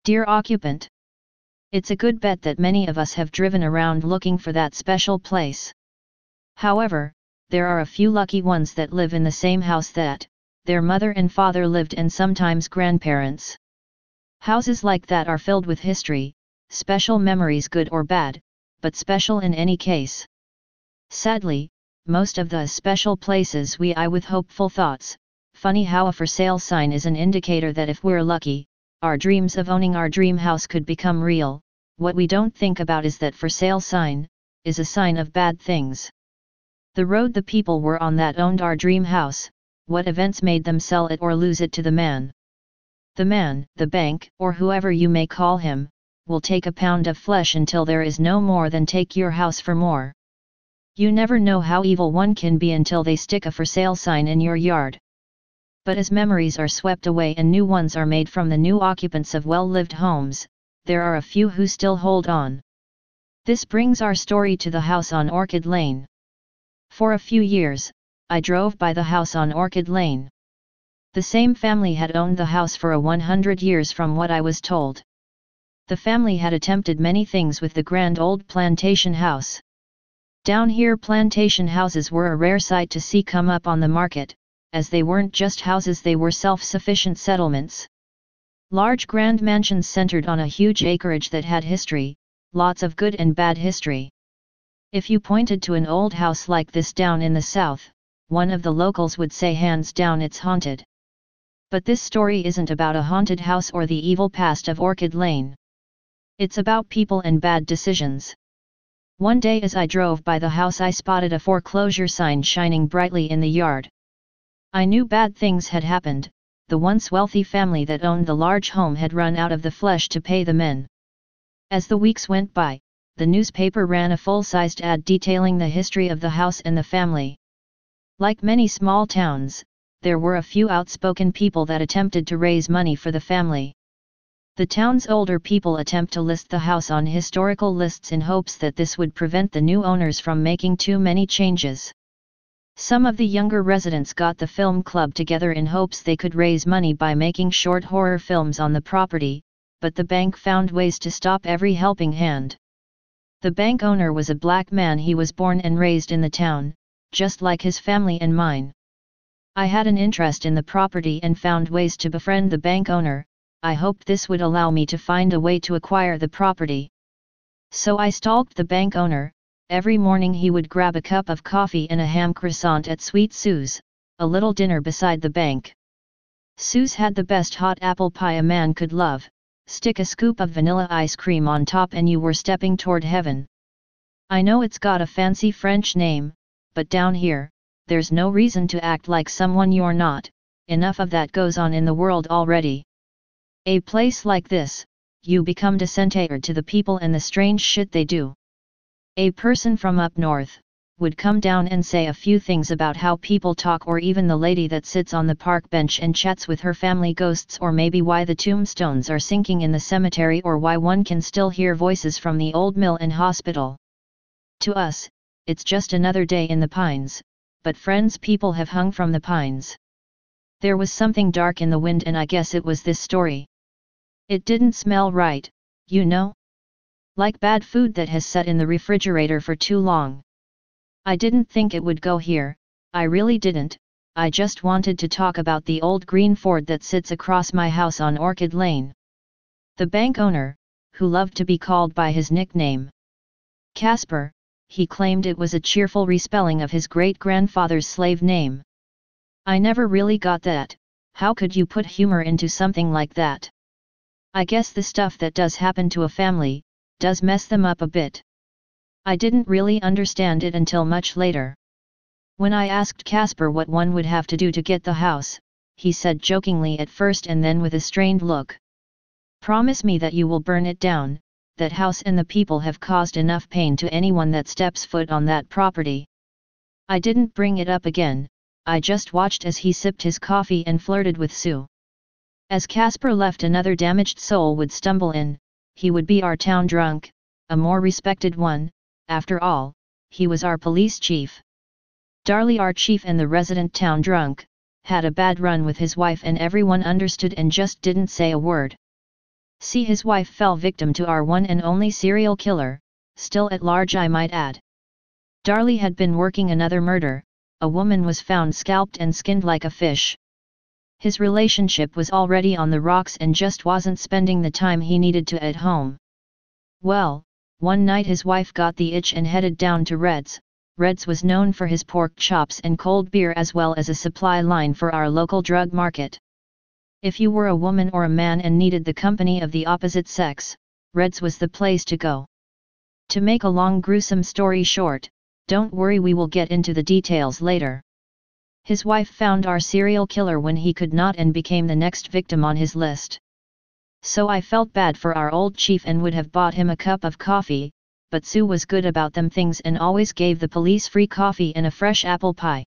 Dear occupant, it's a good bet that many of us have driven around looking for that special place. However, there are a few lucky ones that live in the same house that their mother and father lived, and sometimes grandparents. Houses like that are filled with history, special memories, good or bad, but special in any case. Sadly, most of the special places we eye with hopeful thoughts. Funny how a for sale sign is an indicator that if we're lucky, our dreams of owning our dream house could become real. What we don't think about is that for sale sign is a sign of bad things. The road the people were on that owned our dream house, what events made them sell it or lose it to the man. The man, the bank, or whoever you may call him, will take a pound of flesh until there is no more than take your house for more. You never know how evil one can be until they stick a for sale sign in your yard. But as memories are swept away and new ones are made from the new occupants of well-lived homes, there are a few who still hold on. This brings our story to the house on Orchid Lane. For a few years, I drove by the house on Orchid Lane. The same family had owned the house for 100 years from what I was told. The family had attempted many things with the grand old plantation house. Down here, plantation houses were a rare sight to see come up on the market, as they weren't just houses, they were self-sufficient settlements. Large grand mansions centered on a huge acreage that had history, lots of good and bad history. If you pointed to an old house like this down in the south, one of the locals would say hands down it's haunted. But this story isn't about a haunted house or the evil past of Orchid Lane. It's about people and bad decisions. One day as I drove by the house, I spotted a foreclosure sign shining brightly in the yard. I knew bad things had happened. The once wealthy family that owned the large home had run out of the flesh to pay the men. As the weeks went by, the newspaper ran a full-sized ad detailing the history of the house and the family. Like many small towns, there were a few outspoken people that attempted to raise money for the family. The town's older people attempt to list the house on historical lists in hopes that this would prevent the new owners from making too many changes. Some of the younger residents got the film club together in hopes they could raise money by making short horror films on the property, but the bank found ways to stop every helping hand. The bank owner was a black man. He was born and raised in the town, just like his family and mine. I had an interest in the property and found ways to befriend the bank owner. I hoped this would allow me to find a way to acquire the property. So I stalked the bank owner. Every morning he would grab a cup of coffee and a ham croissant at Sweet Sue's, a little dinner beside the bank. Sue's had the best hot apple pie a man could love. Stick a scoop of vanilla ice cream on top and you were stepping toward heaven. I know it's got a fancy French name, but down here, there's no reason to act like someone you're not. Enough of that goes on in the world already. A place like this, you become decentered to the people and the strange shit they do. A person from up north would come down and say a few things about how people talk, or even the lady that sits on the park bench and chats with her family ghosts, or maybe why the tombstones are sinking in the cemetery, or why one can still hear voices from the old mill and hospital. To us, it's just another day in the pines, but friends, people have hung from the pines. There was something dark in the wind, and I guess it was this story. It didn't smell right, you know? Like bad food that has sat in the refrigerator for too long. I didn't think it would go here, I really didn't. I just wanted to talk about the old green Ford that sits across my house on Orchid Lane. The bank owner, who loved to be called by his nickname Casper, he claimed it was a cheerful respelling of his great-grandfather's slave name. I never really got that. How could you put humor into something like that? I guess the stuff that does happen to a family does mess them up a bit. I didn't really understand it until much later. When I asked Casper what one would have to do to get the house, he said jokingly at first and then with a strained look, "Promise me that you will burn it down. That house and the people have caused enough pain to anyone that steps foot on that property." I didn't bring it up again, I just watched as he sipped his coffee and flirted with Sue. As Casper left, another damaged soul would stumble in. He would be our town drunk, a more respected one. After all, he was our police chief. Darley, our chief and the resident town drunk, had a bad run with his wife, and everyone understood and just didn't say a word. See, his wife fell victim to our one and only serial killer, still at large I might add. Darley had been working another murder. A woman was found scalped and skinned like a fish. His relationship was already on the rocks and just wasn't spending the time he needed to at home. Well, one night his wife got the itch and headed down to Red's. Red's was known for his pork chops and cold beer, as well as a supply line for our local drug market. If you were a woman or a man and needed the company of the opposite sex, Red's was the place to go. To make a long gruesome story short, don't worry, we will get into the details later. His wife found our serial killer when he could not and became the next victim on his list. So I felt bad for our old chief and would have bought him a cup of coffee, but Sue was good about them things and always gave the police free coffee and a fresh apple pie.